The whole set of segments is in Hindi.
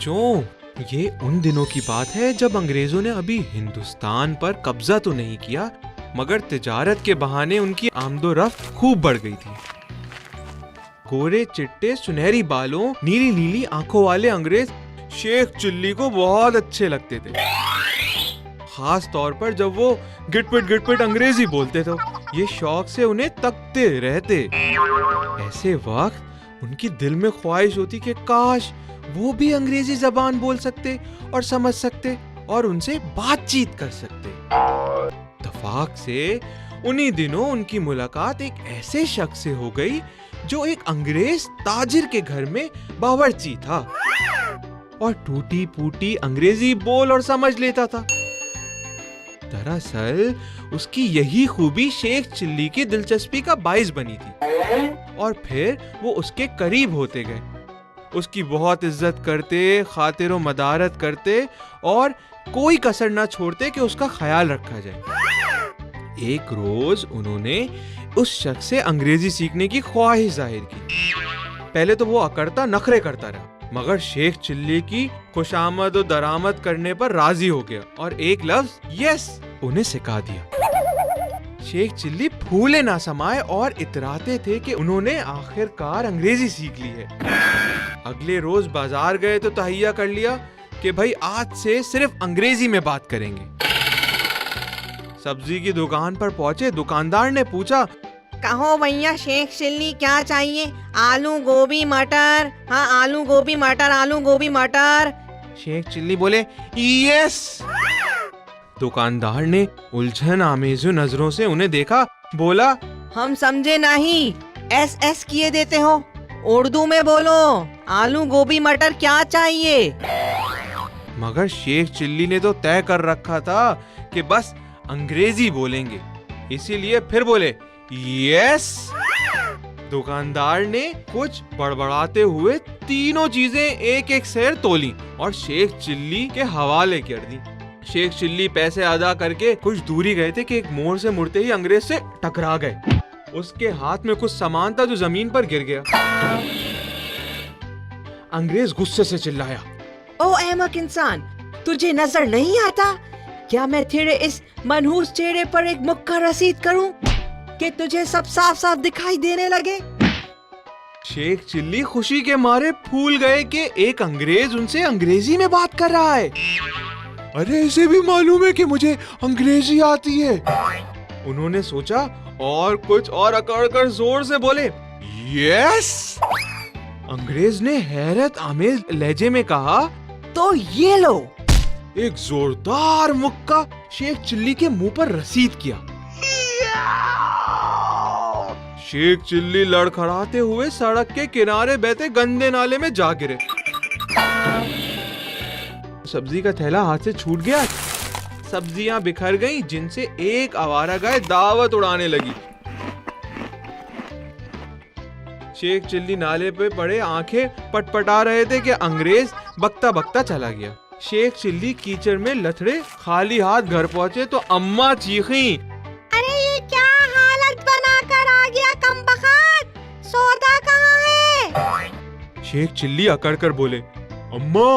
बच्चों, ये उन दिनों की बात है जब अंग्रेजों ने अभी हिंदुस्तान पर कब्जा तो नहीं किया, मगर तिजारत के बहाने उनकी आमदोरफ्त खूब बढ़ गई थी। गोरे चिट्टे सुनहरी बालों नीली नीली आंखों वाले अंग्रेज शेख चिल्ली को बहुत अच्छे लगते थे। खास तौर पर जब वो गिटपिट अंग्रेजी बोलते तो ये शौक से उन्हें तकते रहते। ऐसे वक्त उनकी दिल में ख्वाहिश होती कि काश वो भी अंग्रेजी जबान बोल सकते और समझ सकते और उनसे बातचीत कर सकते। इत्तेफाक से उन्हीं दिनों उनकी मुलाकात एक ऐसे शख्स से हो गई जो एक अंग्रेज ताजिर के घर में बावर्ची था और टूटी फूटी अंग्रेजी बोल और समझ लेता था। दरअसल उसकी यही खूबी शेख चिल्ली की दिलचस्पी का बाइस बनी थी और फिर वो उसके करीब होते गए। उसकी बहुत इज्जत करते, खातिरो मदारत करते और कोई कसर ना छोड़ते कि उसका ख्याल रखा जाए। एक रोज उन्होंने उस शख्स से अंग्रेजी सीखने की ख्वाहिश जाहिर की। पहले तो वो अकड़ता नखरे करता रहा, मगर शेख चिल्ली की खुशामद और दरामद करने पर राजी हो गया और एक लफ्ज यस उन्हें सिखा दिया। शेख चिल्ली फूले ना समाये और इतराते थे कि उन्होंने आखिरकार अंग्रेजी सीख ली है। अगले रोज बाजार गए तो तहैया कर लिया कि भाई आज से सिर्फ अंग्रेजी में बात करेंगे। सब्जी की दुकान पर पहुंचे, दुकानदार ने पूछा, कहो भैया शेख चिल्ली क्या चाहिए? आलू गोभी मटर। हाँ, आलू गोभी मटर, आलू गोभी मटर। शेख चिल्ली बोले यस। दुकानदार ने उलझन आमेज़ नजरों से उन्हें देखा, बोला, हम समझे नहीं, एस किए देते हो, उर्दू में बोलो, आलू गोभी मटर क्या चाहिए? मगर शेख चिल्ली ने तो तय कर रखा था कि बस अंग्रेजी बोलेंगे, इसीलिए फिर बोले यस। दुकानदार ने कुछ बड़बड़ाते हुए तीनों चीजें एक एक सेर तोली और शेख चिल्ली के हवाले कर दी। शेख चिल्ली पैसे अदा करके कुछ दूरी गए थे कि एक मोड़ से मुड़ते ही अंग्रेज से टकरा गए। उसके हाथ में कुछ सामान था जो जमीन पर गिर गया। अंग्रेज गुस्से से चिल्लाया, ओ अहमक इंसान, तुझे नजर नहीं आता क्या मैं तेरे इस मनहूस चेहरे पर एक मुक्का रसीद करूं कि तुझे सब साफ साफ दिखाई देने लगे? शेख चिल्ली खुशी के मारे फूल गए कि एक अंग्रेज उनसे अंग्रेजी में बात कर रहा है। अरे इसे भी मालूम है कि मुझे अंग्रेजी आती है। उन्होंने सोचा और कुछ और अकड़कर जोर से बोले यस। अंग्रेज ने हैरत आमेज लहजे में कहा, तो ये लो। एक जोरदार मुक्का शेख चिल्ली के मुंह पर रसीद किया। शेख चिल्ली लड़खड़ाते हुए सड़क के किनारे बहते गंदे नाले में जा गिरे। सब्जी का थैला हाथ से छूट गया, सब्जियां बिखर गईं, जिनसे एक आवारा गाय दावत उड़ाने लगी। शेख चिल्ली नाले पे पड़े आंखें पटपटा रहे थे कि अंग्रेज बकता बकता चला गया। शेख चिल्ली कीचड़ में लथड़े खाली हाथ घर पहुंचे तो अम्मा चीखी, अरे ये क्या हालत बनाकर आ गया कमबख्त, सौदा कहाँ है? शेख चिल्ली अकड़ कर बोले, अम्मा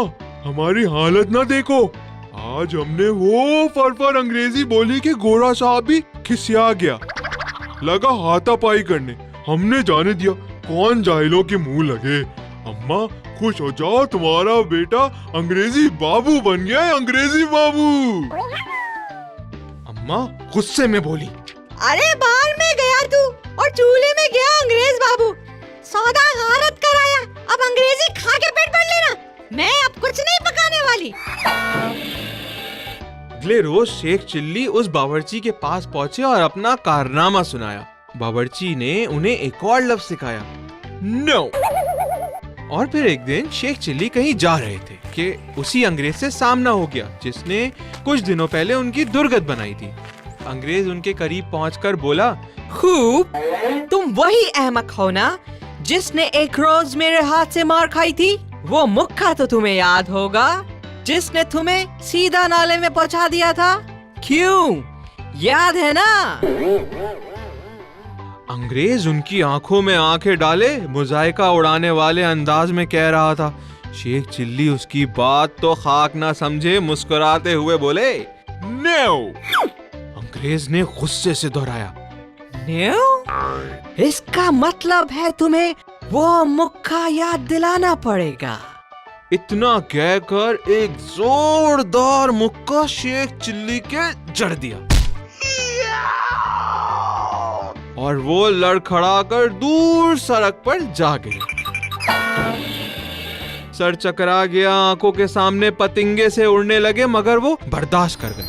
हमारी हालत ना देखो, आज हमने वो फरफर अंग्रेजी बोली कि गोरा साहब भी खिसिया गया, लगा हाथापाई करने, हमने जाने दिया कौन जाहिलों के मुंह लगे। अम्मा खुश हो जाओ, तुम्हारा बेटा अंग्रेजी बाबू बन गया है, अंग्रेजी बाबू। अम्मा गुस्से में बोली, अरे बाहर में गया तू और चूल्हे में गया अंग्रेज बाबू, सौदा गारत कराया, अब अंग्रेजी खा के पेट भर लेना, मैं अब कुछ नहीं पकाने वाली। अगले रोज शेख चिल्ली उस बावर्ची के पास पहुंचे और अपना कारनामा सुनाया। बावर्ची ने उन्हें एक और लफ्ज सिखाया, नो। और फिर एक दिन शेख चिल्ली कहीं जा रहे थे कि उसी अंग्रेज से सामना हो गया जिसने कुछ दिनों पहले उनकी दुर्गत बनाई थी। अंग्रेज उनके करीब पहुंचकर बोला, खूब, तुम वही अहमक हो ना जिसने एक रोज मेरे हाथ से मार खाई थी? वो मुक्का तो तुम्हें याद होगा जिसने तुम्हें सीधा नाले में पहुंचा दिया था, क्यों याद है ना? अंग्रेज उनकी आंखों में आंखें डाले मुजायका उड़ाने वाले अंदाज में कह रहा था, शेख चिल्ली उसकी बात तो खाक ना समझे मुस्कुराते हुए बोले, नो। अंग्रेज ने गुस्से से दोहराया, न्यू? इसका मतलब है तुम्हें वो मुक्का याद दिलाना पड़ेगा। इतना कहकर एक जोरदार मुक्का शेख चिल्ली के जड़ दिया और वो लड़खड़ाकर दूर सड़क पर जा गिरे। सर चकरा गया, आंखों के सामने पतंगे से उड़ने लगे, मगर वो बर्दाश्त कर गए।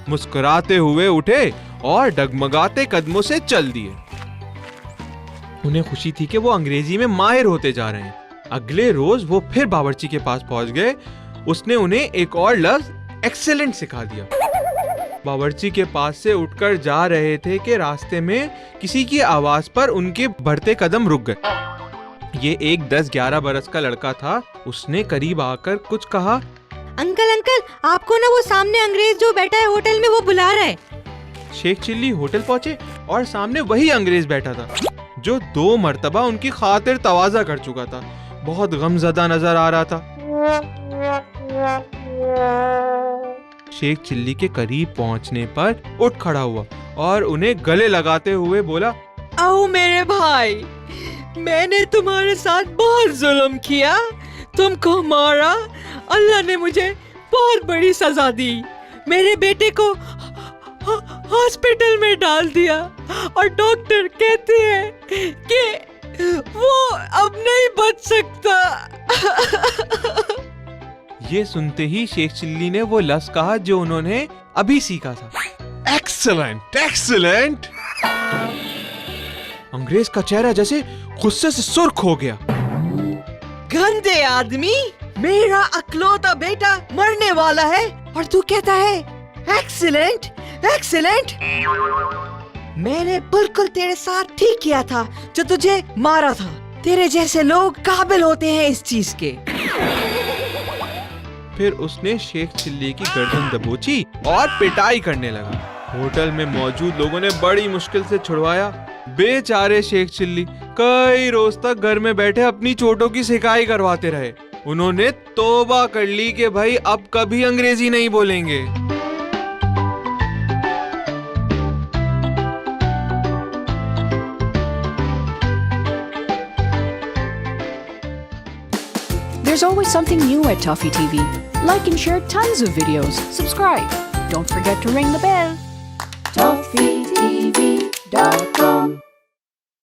मुस्कुराते हुए उठे और डगमगाते कदमों से चल दिए। उन्हें खुशी थी कि वो अंग्रेजी में माहिर होते जा रहे हैं। अगले रोज वो फिर बावर्ची के पास पहुंच गए। उसने उन्हें एक और लफ्ज एक्सेलेंट सिखा दिया। बावर्ची के पास से उठकर जा रहे थे कि रास्ते में किसी की आवाज पर उनके बढ़ते कदम रुक गए। ये एक 10-11 बरस का लड़का था। उसने करीब आकर कुछ कहा, अंकल अंकल, आपको ना वो सामने अंग्रेज जो बैठा है होटल में, वो बुला रहा है। शेख चिल्ली होटल पहुंचे और सामने वही अंग्रेज बैठा था जो 2 मर्तबा उनकी खातिर तवाज़ा कर चुका था। बहुत गमज़दा नजर आ रहा था। शेख चिल्ली के करीब पहुंचने पर उठ खड़ा हुआ और उन्हें गले लगाते हुए बोला, आओ मेरे भाई, मैंने तुम्हारे साथ बहुत जुल्म किया, तुमको मारा, अल्लाह ने मुझे बहुत बड़ी सजा दी, मेरे बेटे को हॉस्पिटल में डाल दिया और डॉक्टर कहते हैं कि वो अब नहीं बच सकता। ये सुनते ही शेख चिल्ली ने वो लफ्ज कहा जो उन्होंने अभी सीखा था, एक्सीलेंट, एक्सीलेंट। अंग्रेज का चेहरा जैसे गुस्से से सुर्ख हो गया। गंदे आदमी, मेरा अकलौता बेटा मरने वाला है और तू कहता है एक्सीलेंट, एक्सीलेंट। मैंने बिल्कुल तेरे साथ ठीक किया था जो तुझे मारा था। तेरे जैसे लोग काबिल होते हैं इस चीज के। फिर उसने शेख चिल्ली की गर्दन दबोची और पिटाई करने लगा। होटल में मौजूद लोगों ने बड़ी मुश्किल से छुड़वाया। बेचारे शेख चिल्ली कई रोज तक घर में बैठे अपनी चोटों की सिकाई करवाते रहे। उन्होंने तौबा कर ली कि भाई अब कभी अंग्रेजी नहीं बोलेंगे। There's always something new at Toffee TV. Like and share tons of videos. Subscribe. Don't forget to ring the bell. ToffeeTV.com